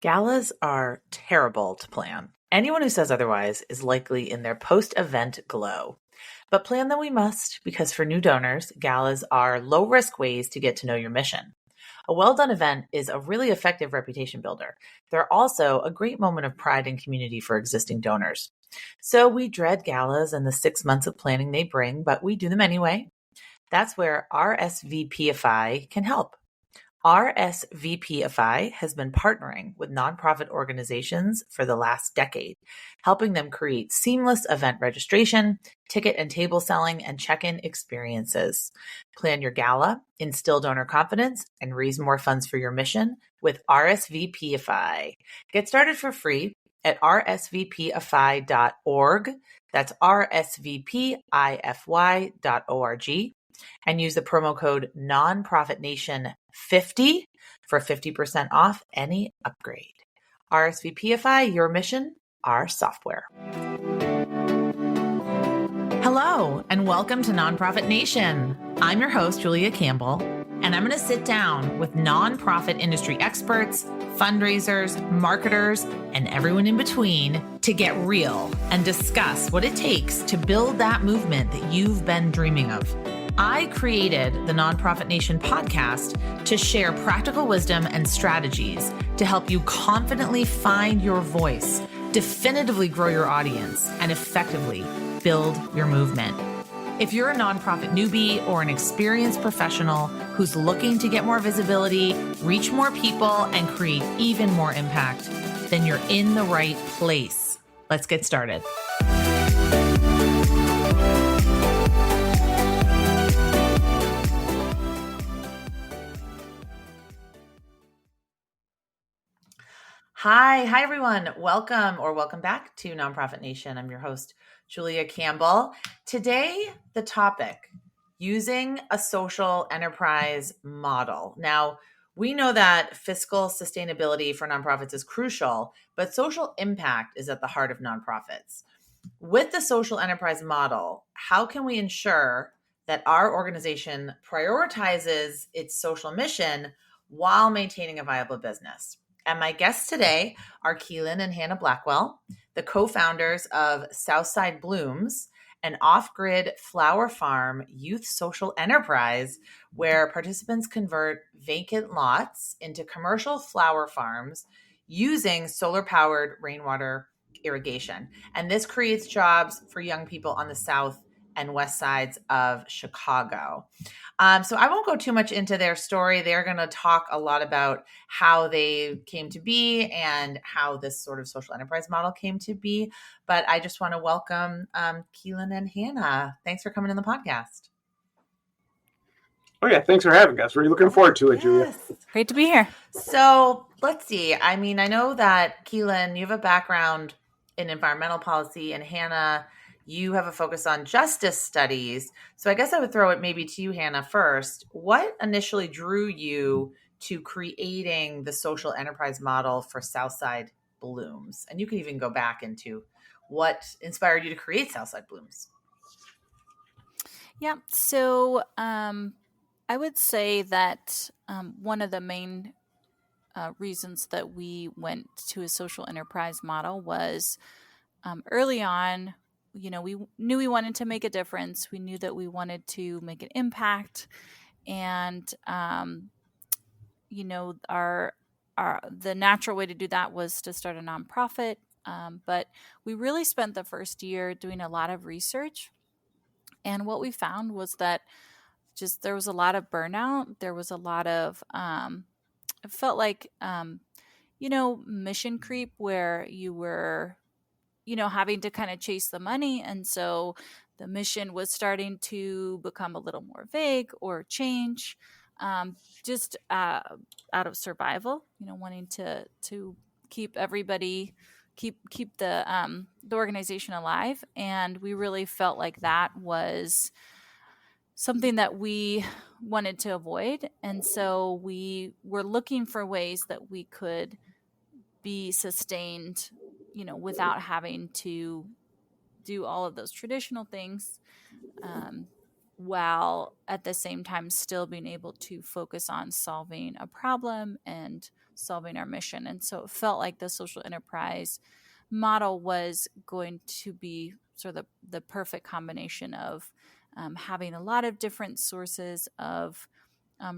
Galas are terrible to plan. Anyone who says otherwise is likely in their post-event glow. But plan them we must, because for new donors, galas are low-risk ways to get to know your mission. A well-done event is a really effective reputation builder. They're also a great moment of pride and community for existing donors. So we dread galas and the 6 months of planning they bring, but we do them anyway. That's where RSVPify can help. RSVPify has been partnering with nonprofit organizations for the last decade, helping them create seamless event registration, ticket and table selling, and check-in experiences. Plan your gala, instill donor confidence, and raise more funds for your mission with RSVPify. Get started for free at rsvpify.org. That's rsvpify.org. And use the promo code NonprofitNation50 for 50% off any upgrade. RSVPify, your mission, our software. Hello, and welcome to Nonprofit Nation. I'm your host, Julia Campbell, and I'm going to sit down with nonprofit industry experts, fundraisers, marketers, and everyone in between to get real and discuss what it takes to build that movement that you've been dreaming of. I created the Nonprofit Nation podcast to share practical wisdom and strategies to help you confidently find your voice, definitively grow your audience, and effectively build your movement. If you're a nonprofit newbie or an experienced professional who's looking to get more visibility, reach more people, and create even more impact, then you're in the right place. Let's get started. Hi everyone. Welcome back to Nonprofit Nation. I'm your host, Julia Campbell. Today, the topic, using a social enterprise model. Now, we know that fiscal sustainability for nonprofits is crucial, but social impact is at the heart of nonprofits. With the social enterprise model, how can we ensure that our organization prioritizes its social mission while maintaining a viable business? And my guests today are Quilen and Hannah Blackwell, the co-founders of Southside Blooms, an off-grid flower farm youth social enterprise where participants convert vacant lots into commercial flower farms using solar-powered rainwater irrigation. And this creates jobs for young people on the south and west sides of Chicago. So I won't go too much into their story. They're going to talk a lot about how they came to be and how this sort of social enterprise model came to be. But I just want to welcome Quilen and Hannah. Thanks for coming on the podcast. Oh, yeah. Thanks for having us. We're looking forward to it, Julia. Great to be here. So let's see. I mean, I know that Quilen, you have a background in environmental policy, and Hannah, you have a focus on justice studies. So I guess I would throw it maybe to you, Hannah, first. What initially drew you to creating the social enterprise model for Southside Blooms? And you can even go back into what inspired you to create Southside Blooms. Yeah. So I would say that one of the main reasons that we went to a social enterprise model was early on, we knew we wanted to make a difference. We knew that we wanted to make an impact. And, the natural way to do that was to start a nonprofit. But we really spent the first year doing a lot of research. And what we found was that just there was a lot of burnout. There was a lot of, it felt like, mission creep where you were, having to kind of chase the money. And so the mission was starting to become a little more vague or change, just out of survival, wanting to keep everybody, keep the organization alive. And we really felt like that was something that we wanted to avoid. And so we were looking for ways that we could be sustained, without having to do all of those traditional things. while at the same time still being able to focus on solving a problem and solving our mission. And so it felt like the social enterprise model was going to be sort of the perfect combination of having a lot of different sources of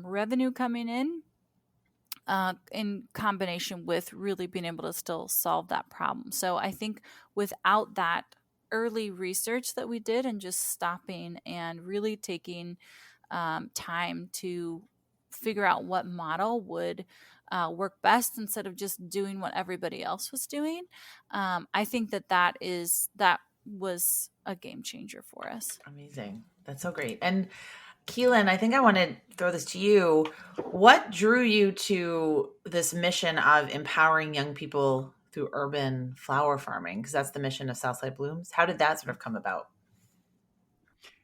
revenue coming in combination with really being able to still solve that problem. So I think without that early research that we did and just stopping and really taking time to figure out what model would work best instead of just doing what everybody else was doing, I think that was a game changer for us. Amazing. That's so great. And Quilen, I think I want to throw this to you. What drew you to this mission of empowering young people through urban flower farming? Because that's the mission of Southside Blooms. How did that sort of come about?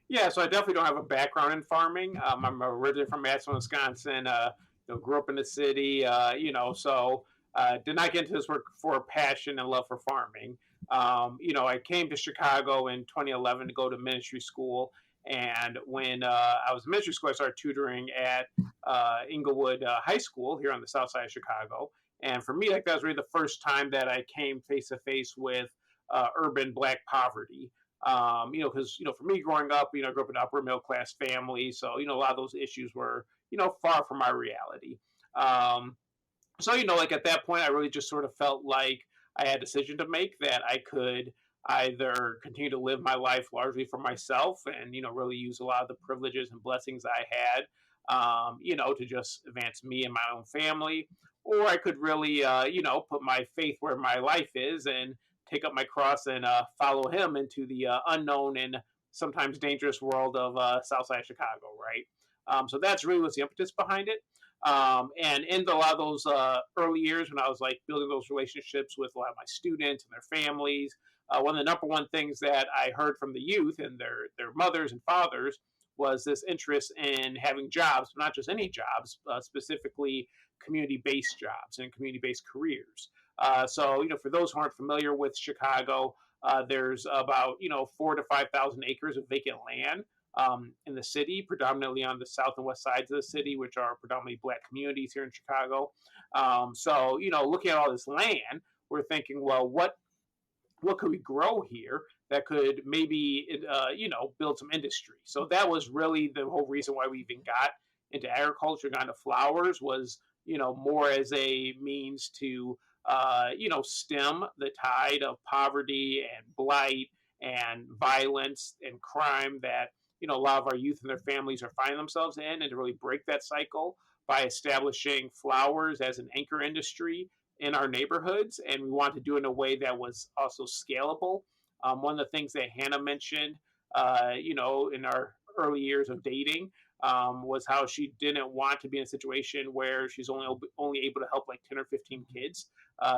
Yeah, so I definitely don't have a background in farming. I'm originally from Madison, Wisconsin. Grew up in the city. So did not get into this work for passion and love for farming. I came to Chicago in 2011 to go to ministry school, and when I was in ministry school, I started tutoring at Englewood High School here on the south side of Chicago. And for me, like that was really the first time that I came face to face with urban Black poverty. Because for me growing up, I grew up in an upper middle class family, so a lot of those issues were far from my reality. Like at that point, I really just sort of felt like I had a decision to make that I could either continue to live my life largely for myself and really use a lot of the privileges and blessings I had, to just advance me and my own family, or I could really put my faith where my life is and take up my cross and follow him into the unknown and sometimes dangerous world of Southside Chicago, right? So that's really what's the impetus behind it. And in a lot of those early years when I was like building those relationships with a lot of my students and their families, one of the number one things that I heard from the youth and their mothers and fathers was this interest in having jobs, but not just any jobs, specifically community-based jobs and community-based careers. For those who aren't familiar with Chicago, there's about 4,000 to 5,000 acres of vacant land in the city, predominantly on the south and west sides of the city, which are predominantly Black communities here in Chicago. Looking at all this land, we're thinking, well, what could we grow here that could maybe build some industry? So that was really the whole reason why we even got into agriculture, got into flowers, was more as a means to stem the tide of poverty and blight and violence and crime that a lot of our youth and their families are finding themselves in, and to really break that cycle by establishing flowers as an anchor industry in our neighborhoods. And we wanted to do it in a way that was also scalable. One of the things that Hannah mentioned, in our early years of dating, was how she didn't want to be in a situation where she's only able to help like 10 or 15 kids.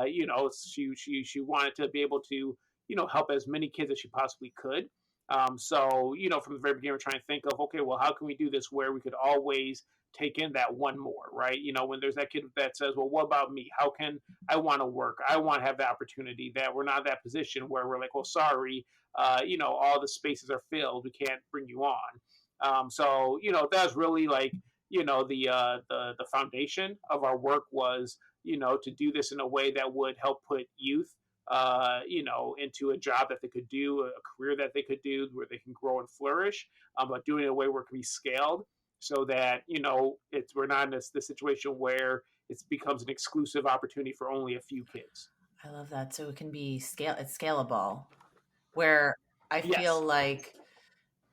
She wanted to be able to help as many kids as she possibly could. From the very beginning, we're trying to think of, okay, well, how can we do this where we could always take in that one more, right? When there's that kid that says, well, what about me? How can I want to work? I want to have the opportunity, that we're not in that position where we're like, well, sorry, all the spaces are filled. We can't bring you on. That's really like, the foundation of our work was, to do this in a way that would help put youth into a job that they could do, a career that they could do where they can grow and flourish, but doing it in a way where it can be scaled so that, we're not in this situation where it becomes an exclusive opportunity for only a few kids. I love that. So it can be it's scalable, where I feel like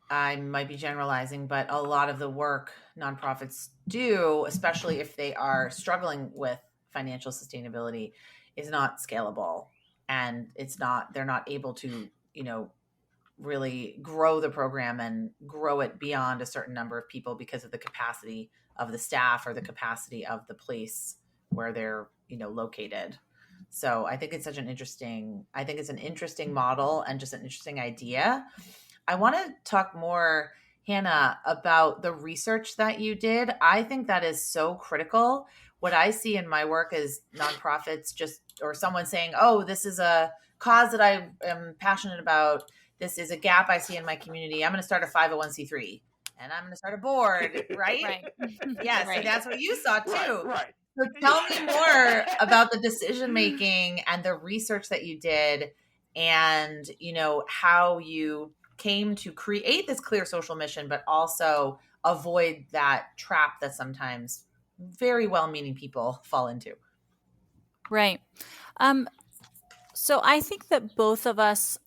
I might be generalizing, but a lot of the work nonprofits do, especially if they are struggling with financial sustainability, is not scalable. And they're not able to, really grow the program and grow it beyond a certain number of people because of the capacity of the staff or the capacity of the place where they're, located. So I think it's an interesting model and just an interesting idea. I want to talk more, Hannah, about the research that you did. I think that is so critical. What I see in my work is nonprofits or someone saying, oh, this is a cause that I am passionate about. This is a gap I see in my community. I'm going to start a 501c3. and I'm going to start a board, right? Right. Yeah, Right. so that's what you saw too. Right. So tell me more about the decision making and the research that you did, and how you came to create this clear social mission, but also avoid that trap that sometimes very well-meaning people fall into. Right. So I think that both of us,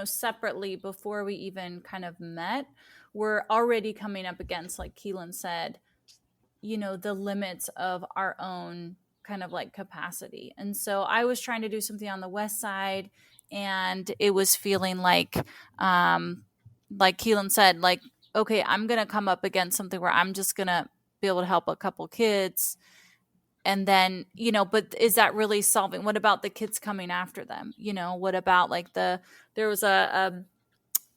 separately before we even kind of met, were already coming up against, like Quilen said, the limits of our own kind of like capacity. And so I was trying to do something on the west side, and it was feeling like Keelan said, like, okay, I'm going to come up against something where I'm just going to be able to help a couple kids. And then, but is that really solving? What about the kids coming after them? What about like there was a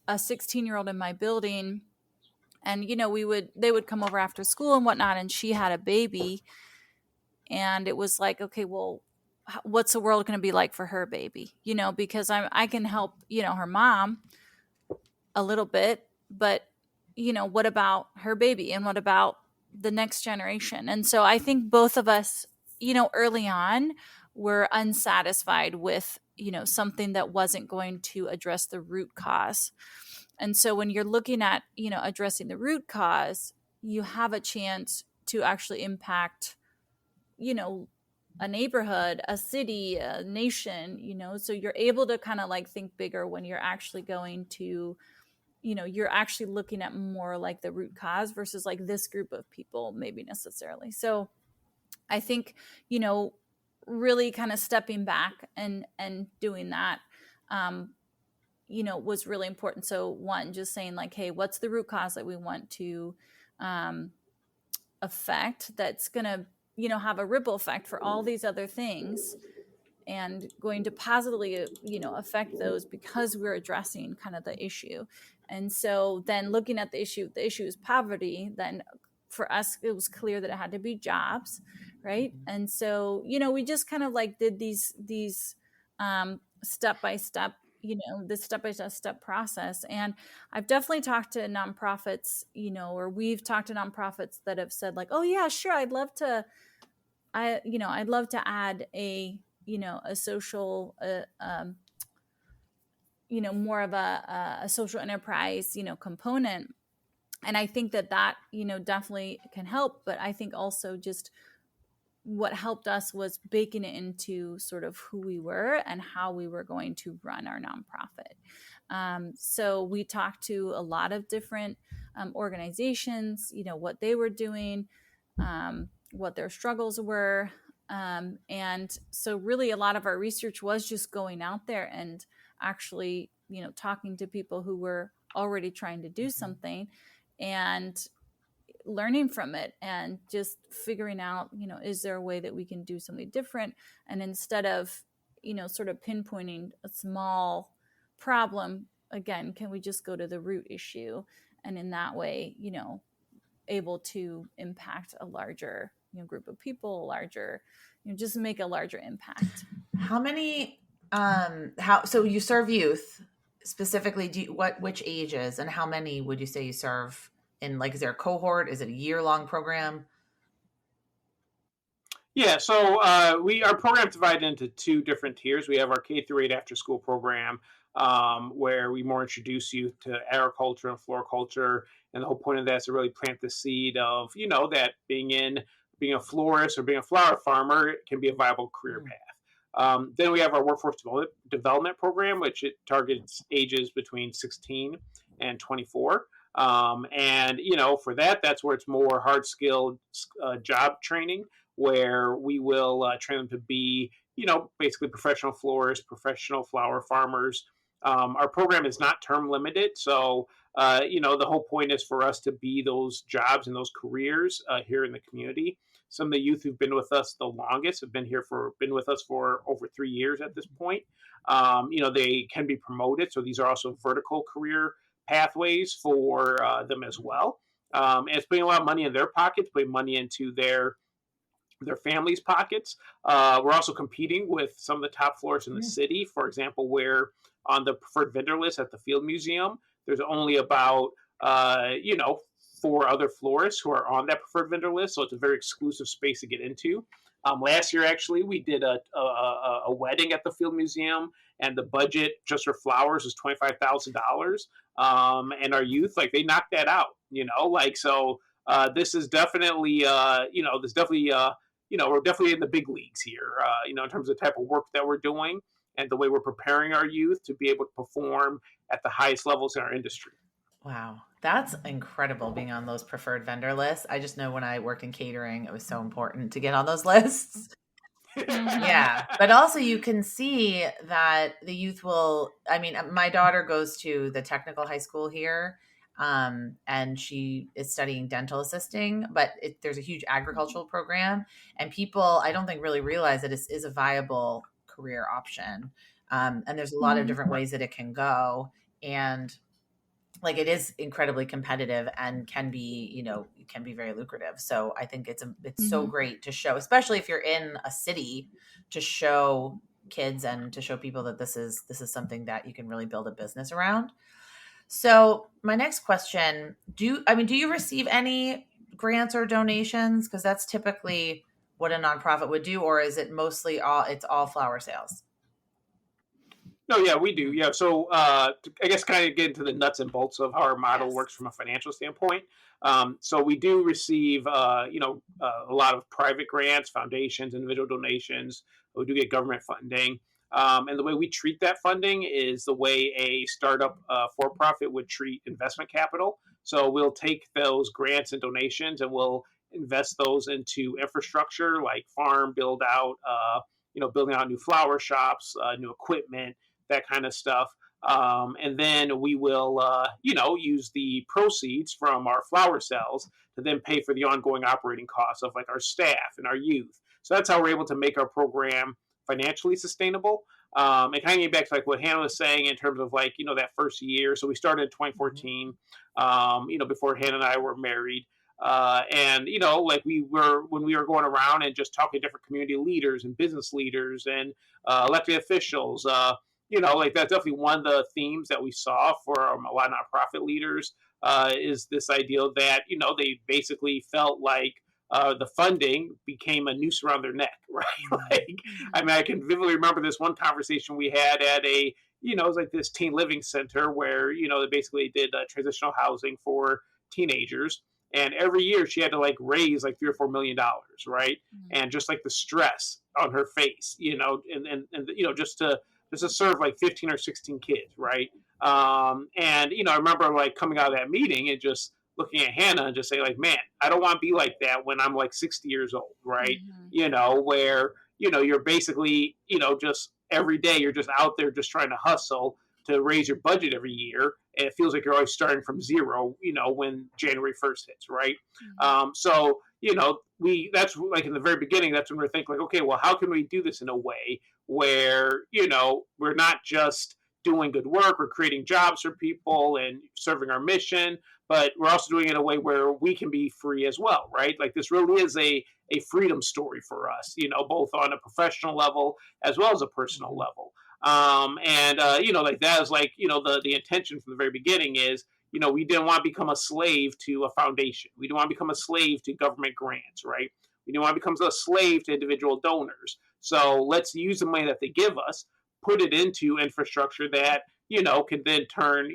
16-year-old in my building, and they would come over after school and whatnot, and she had a baby, and it was like, okay, well, what's the world going to be like for her baby? Because I can help her mom a little bit, but what about her baby, and what about the next generation? And so I think both of us, early on, were unsatisfied with something that wasn't going to address the root cause. And so when you're looking at, addressing the root cause, you have a chance to actually impact, a neighborhood, a city, a nation, so you're able to kind of like think bigger when you're actually going to, you're actually looking at more like the root cause versus like this group of people, maybe necessarily. So I think, really kind of stepping back and doing that, was really important. So one, just saying like, hey, what's the root cause that we want to affect, that's going to, have a ripple effect for all these other things, and going to positively, affect those because we're addressing kind of the issue. And so then looking at the issue is poverty. Then for us, it was clear that it had to be jobs, right? And so, we just kind of like did these step-by-step, this step-by-step process. And I've definitely talked to nonprofits, or we've talked to nonprofits that have said like, oh yeah, sure, I'd love to add a social, more of a social enterprise, component. And I think that definitely can help. But I think also just what helped us was baking it into sort of who we were and how we were going to run our nonprofit. So we talked to a lot of different organizations, what they were doing, what their struggles were. And so really a lot of our research was just going out there and actually, talking to people who were already trying to do something and learning from it, and just figuring out, is there a way that we can do something different? And instead of, sort of pinpointing a small problem, again, can we just go to the root issue? And in that way, able to impact a larger group of people, larger, just make a larger impact. How many, so you serve youth specifically, which ages, and how many would you say you serve in, like, is there a cohort? Is it a year-long program? Yeah, so our program divided into two different tiers. We have our K-8 after school program, where we more introduce youth to agriculture and floriculture, and the whole point of that is to really plant the seed of that being a florist or being a flower farmer can be a viable career path. Then we have our workforce development program, which it targets ages between 16 and 24. And for that's where it's more hard skilled job training, where we will train them to be, basically professional florists, professional flower farmers. Our program is not term limited. So, the whole point is for us to be those jobs and those careers here in the community. Some of the youth who've been with us the longest have been with us for over 3 years at this point. They can be promoted. So these are also vertical career pathways for them as well. And it's putting a lot of money in their pockets, putting money into their families' pockets. We're also competing with some of the top florists in the city. For example, we're on the preferred vendor list at the Field Museum. There's only about 4 other florists who are on that preferred vendor list. So it's a very exclusive space to get into. Last year, actually, we did a wedding at the Field Museum, and the budget just for flowers was $25,000. And our youth, like, they knocked that out, so this is definitely, we're definitely in the big leagues here, in terms of the type of work that we're doing and the way we're preparing our youth to be able to perform at the highest levels in our industry. Wow. That's incredible being on those preferred vendor lists. I just know when I worked in catering, it was so important to get on those lists. Yeah. But also you can see that the youth will, my daughter goes to the technical high school here. And she is studying dental assisting, but there's a huge agricultural program, and people, I don't think, really realize that it is a viable career option. And there's a lot of different ways that it can go. And like, it is incredibly competitive and can be very lucrative. So I think it's so great to show, especially if you're in a city, to show kids and to show people that this is something that you can really build a business around. So my next question, do you receive any grants or donations? Because that's typically what a nonprofit would do, or is it mostly all flower sales? No, yeah, we do. Yeah. So I guess kind of get into the nuts and bolts of how our model works from a financial standpoint. So we do receive, a lot of private grants, foundations, individual donations. We do get government funding. And the way we treat that funding is the way a startup for-profit would treat investment capital. So we'll take those grants and donations and we'll invest those into infrastructure like farm build out, building out new flower shops, new equipment, that kind of stuff. And then we will, use the proceeds from our flower sales to then pay for the ongoing operating costs of like our staff and our youth. So that's how we're able to make our program financially sustainable. And kind of getting back to like what Hannah was saying in terms of like, that first year. So we started in 2014, before Hannah and I were married. And, like when we were going around and just talking to different community leaders and business leaders and elected officials, like that's definitely one of the themes that we saw for a lot of nonprofit leaders is this idea that, they basically felt like the funding became a noose around their neck, right? I can vividly remember this one conversation we had at it was like this teen living center where, they basically did transitional housing for teenagers. And every year she had to like raise like $3 or $4 million, right? And just like the stress on her face, and just to serve like 15 or 16 kids, right? And I remember like coming out of that meeting and just looking at Hannah and just say like, man, I don't want to be like that when I'm like 60 years old, right? Where you're basically just every day you're just out there just trying to hustle to raise your budget every year, and it feels like you're always starting from zero, when January 1st hits, right? So that's like in the very beginning, that's when we're thinking like, okay, well, how can we do this in a way where we're not just doing good work, we're creating jobs for people and serving our mission, but we're also doing it in a way where we can be free as well, right? Like this really is a freedom story for us, both on a professional level as well as a personal level. Like that is like, the intention from the very beginning is, we didn't want to become a slave to a foundation. We didn't want to become a slave to government grants, right? We didn't want to become a slave to individual donors. So let's use the money that they give us, put it into infrastructure that, can then turn,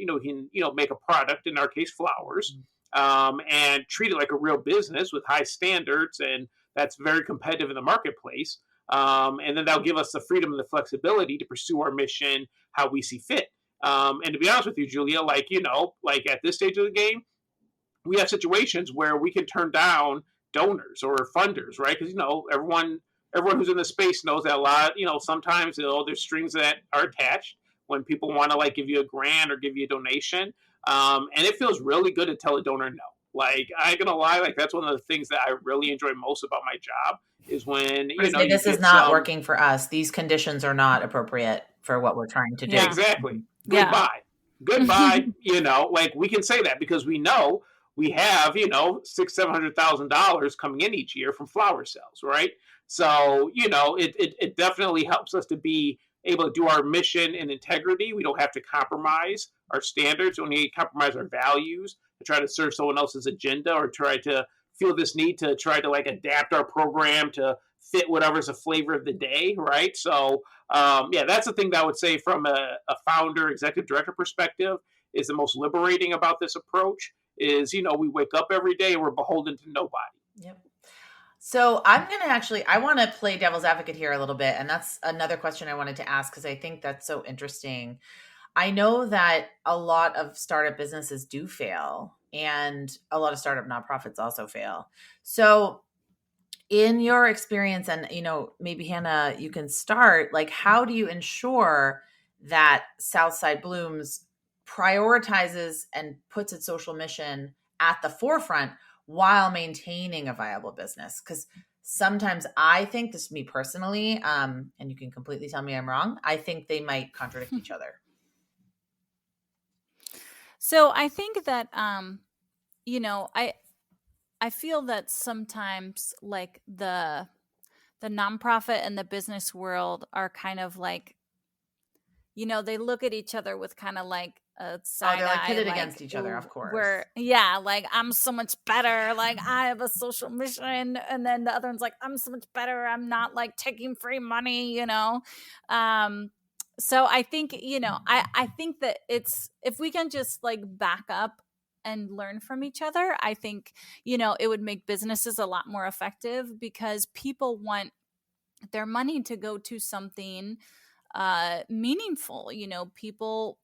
make a product, in our case, flowers, and treat it like a real business with high standards. And that's very competitive in the marketplace. And then that'll give us the freedom and the flexibility to pursue our mission how we see fit. And to be honest with you, Julia, like at this stage of the game, we have situations where we can turn down donors or funders, right? Because, everyone who's in the space knows that a lot, sometimes there's strings that are attached when people want to like give you a grant or give you a donation. And it feels really good to tell a donor no. Like, I ain't gonna lie, like that's one of the things that I really enjoy most about my job is when this is not working for us. These conditions are not appropriate for what we're trying to do. Yeah, exactly. Goodbye. Like we can say that because we know we have $600,000-$700,000 coming in each year from flower sales, right? So it definitely helps us to be able to do our mission in integrity. We don't have to compromise our standards. We don't need to compromise our values. try to serve someone else's agenda or try to feel this need to try to like adapt our program to fit whatever's the flavor of the day, right? So, yeah, that's the thing that I would say from a founder, executive director perspective is the most liberating about this approach is, we wake up every day and we're beholden to nobody. Yep. So I'm going to I want to play devil's advocate here a little bit. And that's another question I wanted to ask because I think that's so interesting. I know that a lot of startup businesses do fail and a lot of startup nonprofits also fail. So in your experience, and maybe Hannah, you can start, like, how do you ensure that Southside Blooms prioritizes and puts its social mission at the forefront while maintaining a viable business? Because sometimes I think, this is me personally, and you can completely tell me I'm wrong, I think they might contradict each other. So I think that, I feel that sometimes like the nonprofit and the business world are kind of like, they look at each other with kind of like a side eye. They're like pitted against each other, of course. Like I'm so much better. Like I have a social mission, and then the other one's like, I'm so much better. I'm not like taking free money, So I think, I think that if we can just like back up and learn from each other, I think, it would make businesses a lot more effective because people want their money to go to something meaningful. People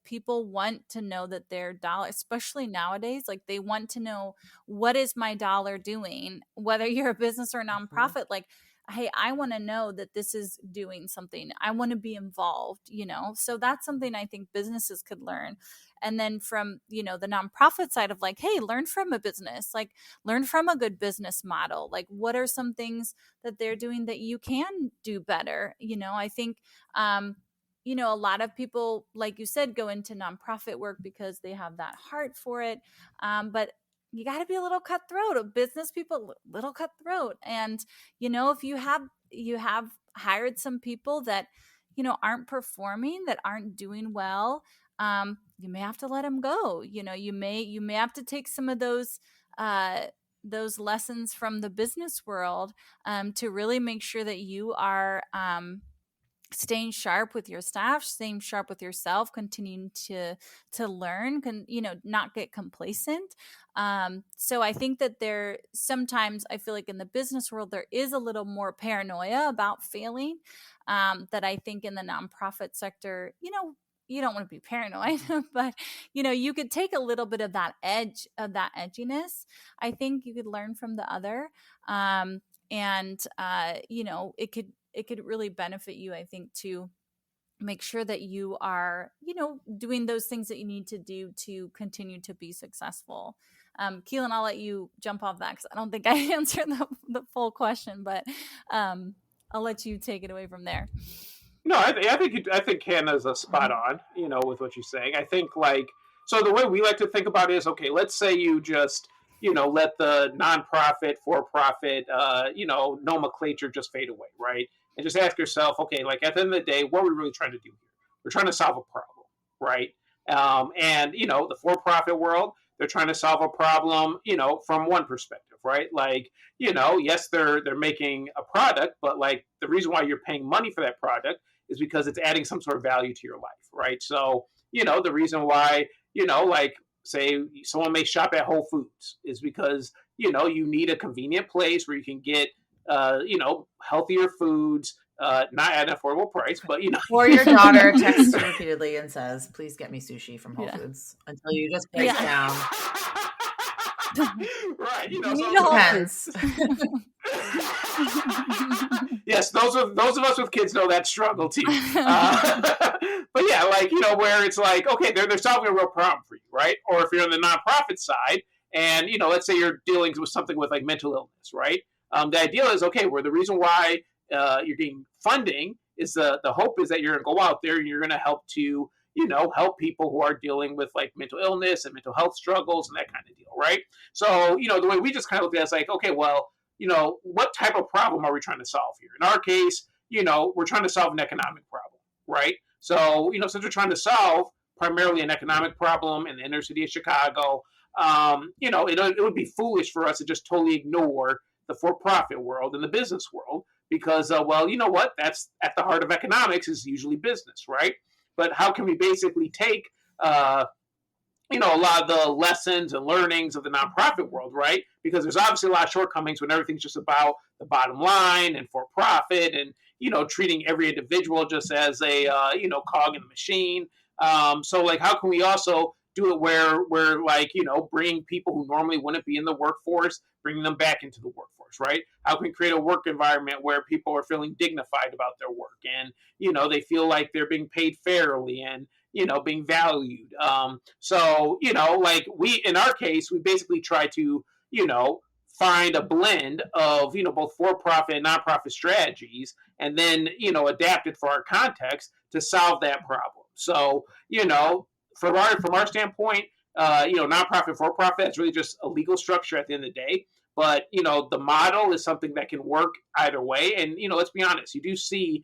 want to know that their dollar, especially nowadays, like they want to know, what is my dollar doing? Whether you're a business or a nonprofit, like, hey, I want to know that this is doing something. I want to be involved, So that's something I think businesses could learn. And then from, the nonprofit side of like, hey, learn from a business, like learn from a good business model. Like what are some things that they're doing that you can do better? I think, a lot of people, like you said, go into nonprofit work because they have that heart for it. But you got to be a little cutthroat. Business people, little cutthroat. And, if you have hired some people that, aren't performing, that aren't doing well, you may have to let them go. You may have to take some of those lessons from the business world to really make sure that you are staying sharp with your staff, staying sharp with yourself, continuing to learn, not get complacent. So I think that sometimes I feel like in the business world, there is a little more paranoia about failing that I think in the nonprofit sector, you don't want to be paranoid, but, you could take a little bit of that edginess. I think you could learn from the other. It could really benefit you, I think, to make sure that you are, doing those things that you need to do to continue to be successful. Quilen, I'll let you jump off that because I don't think I answered the full question, but I'll let you take it away from there. No, I think Hannah's a spot on, with what she's saying. I think so the way we like to think about it is, okay, let's say you just, let the nonprofit, for-profit, nomenclature just fade away, right? And just ask yourself, okay, like at the end of the day, what are we really trying to do here? We're trying to solve a problem, right? And, the for-profit world, they're trying to solve a problem, from one perspective, right? Like, yes, they're making a product, but like the reason why you're paying money for that product is because it's adding some sort of value to your life, right? So, the reason why, like say someone may shop at Whole Foods is because, you need a convenient place where you can get, healthier foods, not at an affordable price, but, Or your daughter texts you repeatedly and says, please get me sushi from Whole Foods until you just break down. Right. Depends. Yes, those of us with kids know that struggle too. But yeah, where it's like, okay, they're solving a real problem for you, right? Or if you're on the nonprofit side and, let's say you're dealing with something with like mental illness, right? The idea is, okay, where the reason why you're getting funding is the hope is that you're going to go out there and you're going to help to, help people who are dealing with like mental illness and mental health struggles and that kind of deal, right? So, the way we just kind of look at it is like, okay, well, what type of problem are we trying to solve here? In our case, we're trying to solve an economic problem, right? So, since we're trying to solve primarily an economic problem in the inner city of Chicago, it would be foolish for us to just totally ignore the for-profit world and the business world because, well, you know what? That's at the heart of economics is usually business, right? But how can we basically take a lot of the lessons and learnings of the nonprofit world, right? Because there's obviously a lot of shortcomings when everything's just about the bottom line and for profit and, treating every individual just as a, cog in the machine. So like, how can we also do it where we're like, bringing people who normally wouldn't be in the workforce, bringing them back into the workforce, right? How can we create a work environment where people are feeling dignified about their work and, they feel like they're being paid fairly and, being valued. Like in our case, we basically try to, find a blend of, both for-profit and nonprofit strategies and then, adapt it for our context to solve that problem. So, from our standpoint, nonprofit, for-profit, it's really just a legal structure at the end of the day. But, the model is something that can work either way. And, let's be honest, you do see,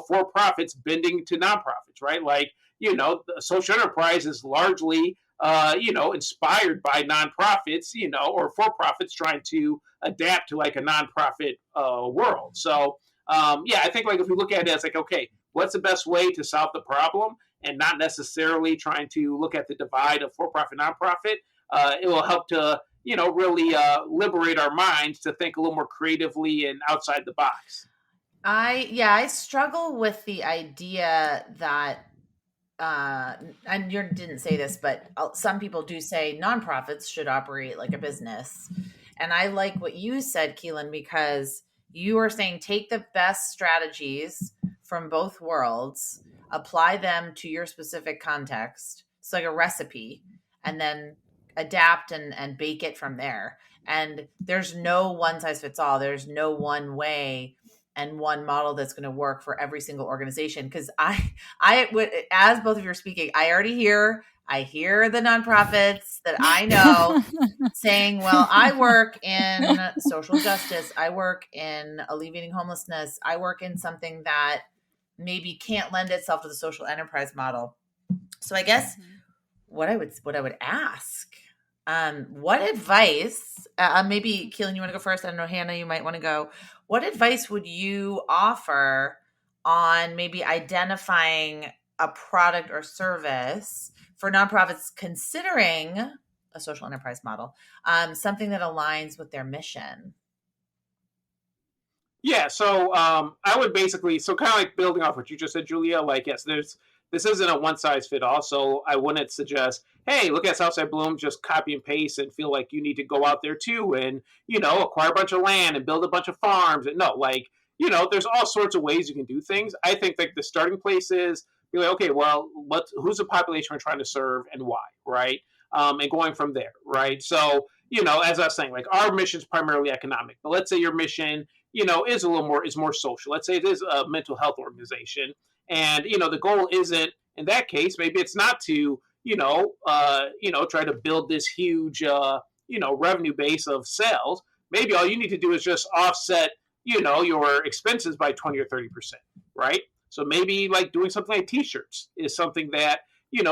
for-profits bending to nonprofits, right? Like, the social enterprise is largely, inspired by nonprofits, or for-profits trying to adapt to like a nonprofit world. So, I think like if we look at it as like, okay, what's the best way to solve the problem and not necessarily trying to look at the divide of for-profit, nonprofit, it will help to, really liberate our minds to think a little more creatively and outside the box. I struggle with the idea that and you didn't say this, but some people do say nonprofits should operate like a business. And I like what you said, Quilen, because you are saying take the best strategies from both worlds, apply them to your specific context. It's like a recipe, and then adapt and bake it from there. And there's no one size fits all. There's no one way and one model that's going to work for every single organization. Because I would, as both of you are speaking, I hear the nonprofits that I know saying, well, I work in social justice. I work in alleviating homelessness. I work in something that maybe can't lend itself to the social enterprise model. So I guess what I would ask, what advice, maybe Quilen, you want to go first? I don't know, Hannah, you might want to go. What advice would you offer on maybe identifying a product or service for nonprofits considering a social enterprise model, something that aligns with their mission? Yeah, so I would basically, so kind of like building off what you just said, Julia, like, yes, this isn't a one size fit all. So I wouldn't suggest, hey, look at Southside Blooms, just copy and paste and feel like you need to go out there too and, acquire a bunch of land and build a bunch of farms. And no, like, there's all sorts of ways you can do things. I think like the starting place is be like, okay, well, who's the population we're trying to serve and why, right? And going from there, right? So, as I was saying, like our mission is primarily economic, but let's say your mission, is more social. Let's say it is a mental health organization. And, the goal isn't, in that case, maybe it's not to, try to build this huge, revenue base of sales. Maybe all you need to do is just offset, your expenses by 20 or 30%, right? So maybe like doing something like t-shirts is something that,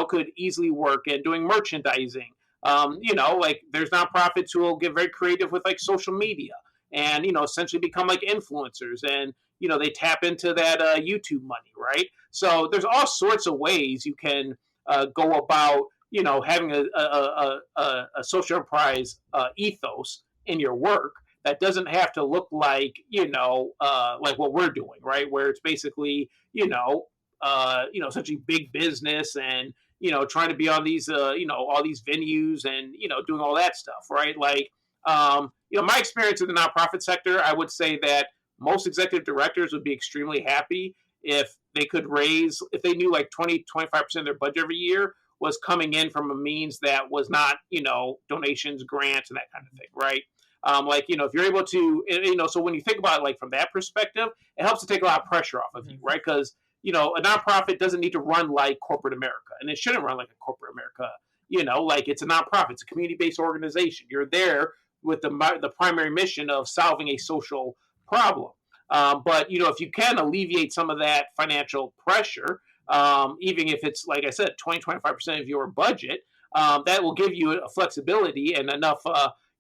could easily work, and doing merchandising. Like there's nonprofits who will get very creative with like social media and, essentially become like influencers and, they tap into that YouTube money, right? So there's all sorts of ways you can go about, having a social enterprise ethos in your work that doesn't have to look like, like what we're doing, right? Where it's basically, such a big business and, trying to be on these, all these venues and, doing all that stuff, right? Like, my experience in the nonprofit sector, I would say that most executive directors would be extremely happy if they could if they knew like 20, 25% of their budget every year was coming in from a means that was not, donations, grants, and that kind of thing, right? If you're able to, so when you think about it, like from that perspective, it helps to take a lot of pressure off of you, right? Because, a nonprofit doesn't need to run like corporate America, and it shouldn't run like a corporate America. Like it's a nonprofit, it's a community-based organization. You're there with the primary mission of solving a social problem. But, if you can alleviate some of that financial pressure, even if it's, like I said, 20, 25% of your budget, that will give you a flexibility and enough,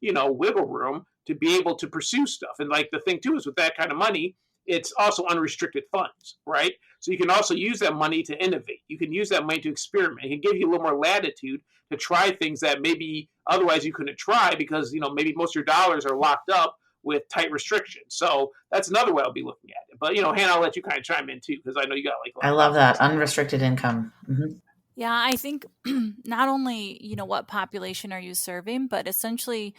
wiggle room to be able to pursue stuff. And like the thing too is with that kind of money, it's also unrestricted funds, right? So you can also use that money to innovate. You can use that money to experiment. It can give you a little more latitude to try things that maybe otherwise you couldn't try because, maybe most of your dollars are locked up with tight restrictions. So that's another way I'll be looking at it. But, Hannah, I'll let you kind of chime in too, because I know you got like a I love that. Unrestricted income. Mm-hmm. Yeah, I think not only, what population are you serving, but essentially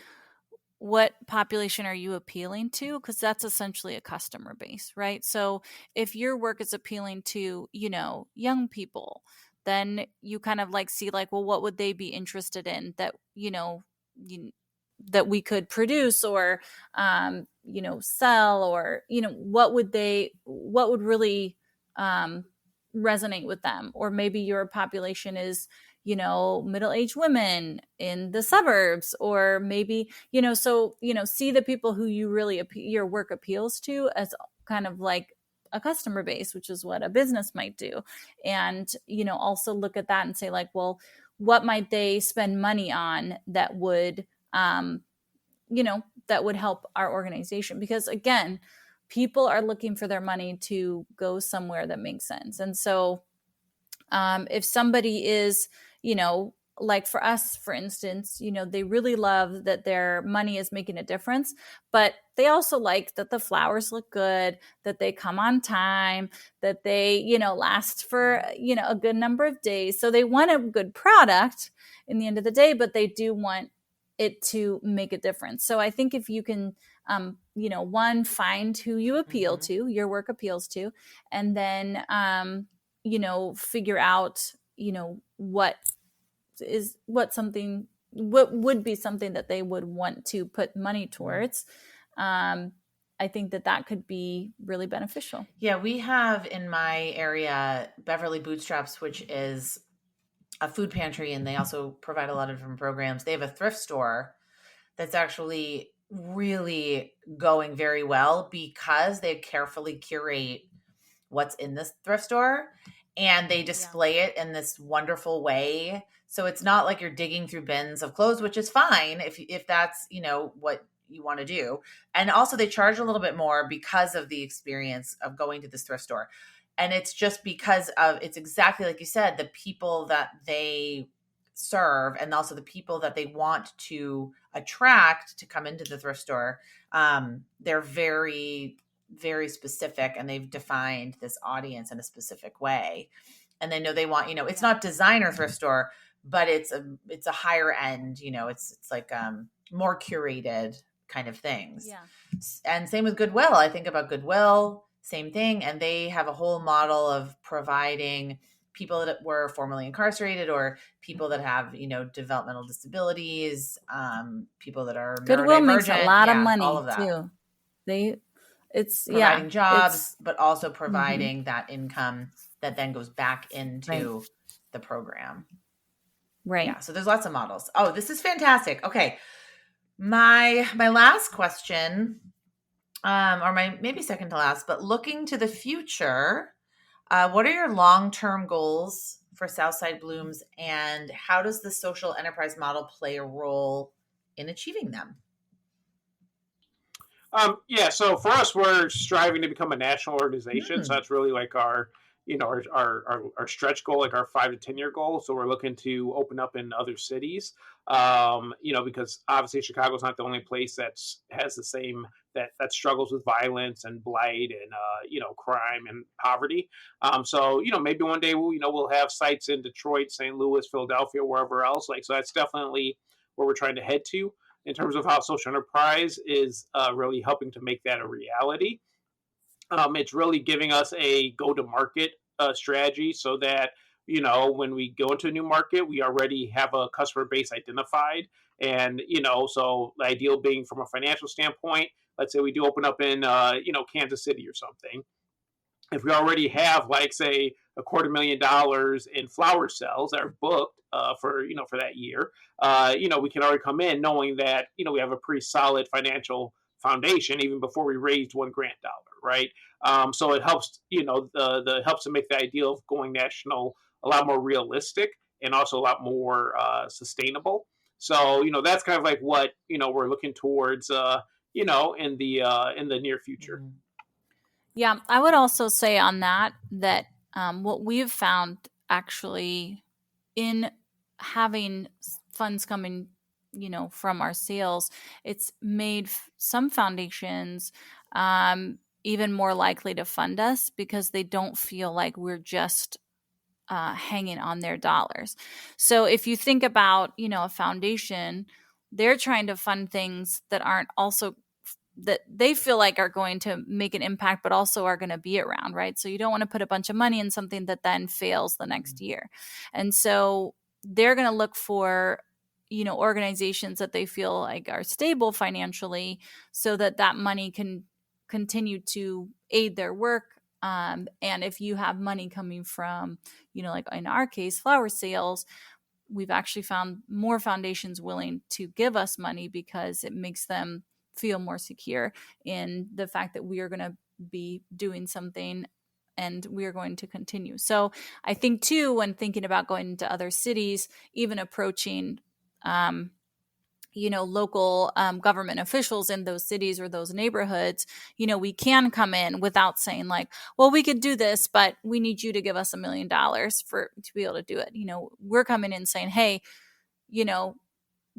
what population are you appealing to? Because that's essentially a customer base, right? So if your work is appealing to, young people, then you kind of like see like, well, what would they be interested in that, that we could produce or, sell or, what would really resonate with them? Or maybe your population is, middle-aged women in the suburbs, or maybe, see the people who you really, your work appeals to as kind of like a customer base, which is what a business might do. And, also look at that and say like, well, what might they spend money on that would, that would help our organization? Because again, people are looking for their money to go somewhere that makes sense. And so if somebody is, like for us, for instance, they really love that their money is making a difference, but they also like that the flowers look good, that they come on time, that they, last for, a good number of days. So they want a good product in the end of the day, but they do want it to make a difference. So I think if you can, one, find who you appeal to, your work appeals to, and then, figure out, what would be something that they would want to put money towards. I think that could be really beneficial. Yeah, we have in my area Beverly Bootstraps, which is a food pantry, and they also provide a lot of different programs. They have a thrift store that's actually really going very well because they carefully curate what's in this thrift store and they display it in this wonderful way. So it's not like you're digging through bins of clothes, which is fine if that's, what you want to do. And also they charge a little bit more because of the experience of going to this thrift store. And it's just because of, it's exactly like you said, the people that they serve and also the people that they want to attract to come into the thrift store. They're very, very specific, and they've defined this audience in a specific way. And they know they want, it's not designer thrift store, but it's a higher end, it's like more curated kind of things. Yeah. And same with Goodwill. I think about Goodwill, same thing. And they have a whole model of providing people that were formerly incarcerated or people that have, developmental disabilities, people that are Goodwill makes a lot of money all of that. Too. It's providing jobs, but also providing that income that then goes back into the program. Right. Yeah. So there's lots of models. Oh, this is fantastic. Okay. My last question, or my maybe second to last, but looking to the future, what are your long-term goals for Southside Blooms, and how does the social enterprise model play a role in achieving them? So for us, we're striving to become a national organization. So that's really like our stretch goal, like our 5 to 10 year goal. So we're looking to open up in other cities, because obviously Chicago's not the only place that has the same that struggles with violence and blight and crime and poverty. So maybe one day we'll have sites in Detroit, St. Louis, Philadelphia, wherever else. So that's definitely where we're trying to head to in terms of how social enterprise is really helping to make that a reality. It's really giving us a go-to-market strategy so that, when we go into a new market, we already have a customer base identified. And, so the ideal being from a financial standpoint, let's say we do open up in, Kansas City or something. If we already have, like, say, $250,000 in flower sales that are booked for that year, we can already come in knowing that, we have a pretty solid financial foundation even before we raised $1 grant dollar, right? So it helps, helps to make the idea of going national a lot more realistic. and also a lot more sustainable. So, that's kind of like what, we're looking towards, in the near future. Mhm. Yeah, I would also say on that what we've found actually in having funds coming, from our sales, it's made some foundations even more likely to fund us because they don't feel like we're just hanging on their dollars. So if you think about, a foundation, they're trying to fund things that aren't also that they feel like are going to make an impact, but also are going to be around, right? So you don't want to put a bunch of money in something that then fails the next year. And so they're going to look for, organizations that they feel like are stable financially so that that money can continue to aid their work. And if you have money coming from, like in our case, flower sales, we've actually found more foundations willing to give us money because it makes them feel more secure in the fact that we are going to be doing something and we are going to continue. So I think too, when thinking about going into other cities, even approaching, local government officials in those cities or those neighborhoods, we can come in without saying like, well, we could do this, but we need you to give us $1 million to be able to do it. We're coming in saying, hey,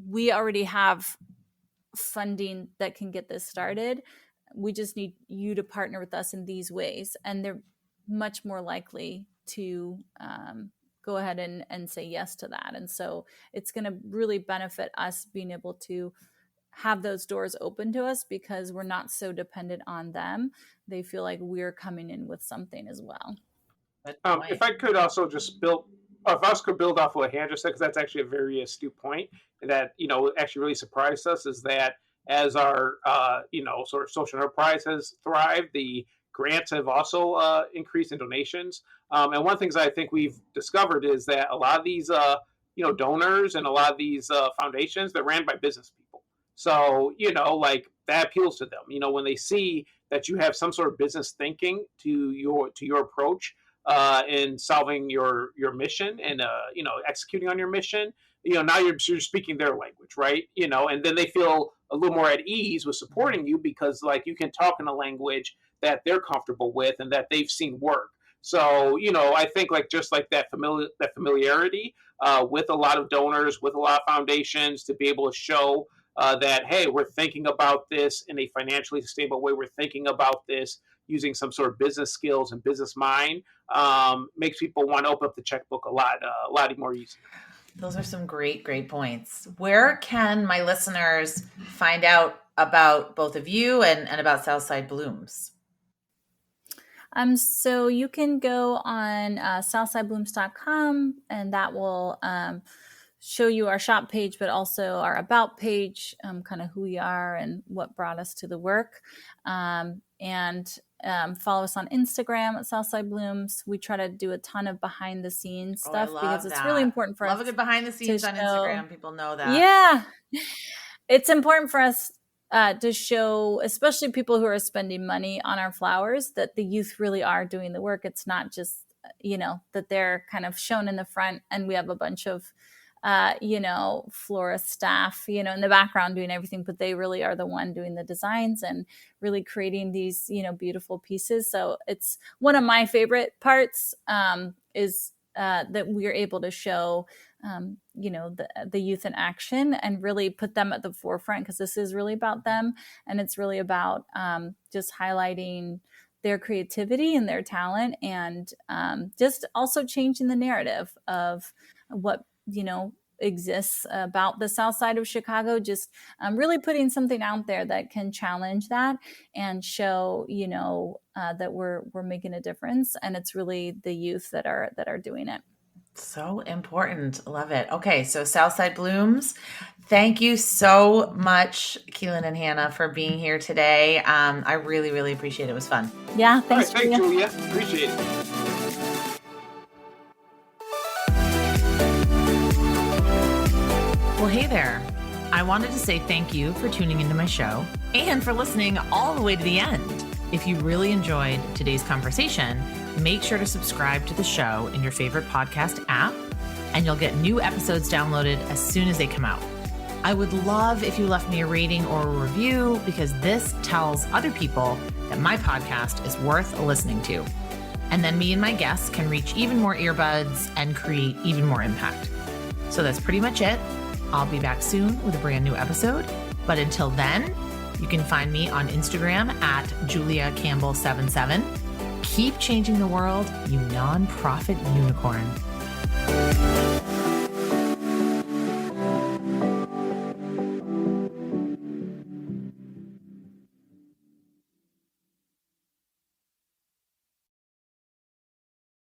we already have funding that can get this started. We just need you to partner with us in these ways. And they're much more likely to go ahead and say yes to that. And so it's going to really benefit us being able to have those doors open to us because we're not so dependent on them. They feel like we're coming in with something as well. If I could also just build, if I could build off what Hannah just said, because that's actually a very astute point that, actually really surprised us is that as our, sort of social enterprise has thrived, the grants have also increased in donations. And one of the things I think we've discovered is that a lot of these, donors and a lot of these foundations, they're ran by business people. So, like that appeals to them, when they see that you have some sort of business thinking to your approach in solving your mission and executing on your mission. Now you're speaking their language, right? And then they feel a little more at ease with supporting you because like you can talk in a language that they're comfortable with and that they've seen work. So I think like just like that familiarity with a lot of donors, with a lot of foundations, to be able to show that hey, we're thinking about this in a financially stable way. We're thinking about this using some sort of business skills and business mind, makes people want to open up the checkbook a lot more easy. Those are some great points. Where can my listeners find out about both of you and about Southside Blooms? So you can go on southsideblooms.com and that will show you our shop page, but also our about page, kind of who we are and what brought us to the work. And follow us on Instagram at Southside Blooms. We try to do a ton of behind the scenes stuff because it's really important for us. Love a good behind the scenes on Instagram. People know that. Yeah. It's important for us to show, especially people who are spending money on our flowers, that the youth really are doing the work. It's not just, that they're kind of shown in the front and we have a bunch of florist staff, in the background doing everything, but they really are the one doing the designs and really creating these, beautiful pieces. So it's one of my favorite parts, is that we are able to show, the youth in action and really put them at the forefront because this is really about them. And it's really about just highlighting their creativity and their talent and just also changing the narrative of what, exists about the South Side of Chicago, just really putting something out there that can challenge that and show, that we're making a difference. And it's really the youth that are doing it. So important. Love it. Okay. So Southside Blooms, thank you so much, Quilen and Hannah, for being here today. I really, really appreciate it. It was fun. Yeah. Thanks, Julia. Appreciate it. Well, hey there. I wanted to say thank you for tuning into my show and for listening all the way to the end. If you really enjoyed today's conversation, make sure to subscribe to the show in your favorite podcast app and you'll get new episodes downloaded as soon as they come out. I would love if you left me a rating or a review, because this tells other people that my podcast is worth listening to. And then me and my guests can reach even more earbuds and create even more impact. So that's pretty much it. I'll be back soon with a brand new episode. But until then, you can find me on Instagram at JuliaCampbell77. Keep changing the world, you nonprofit unicorn.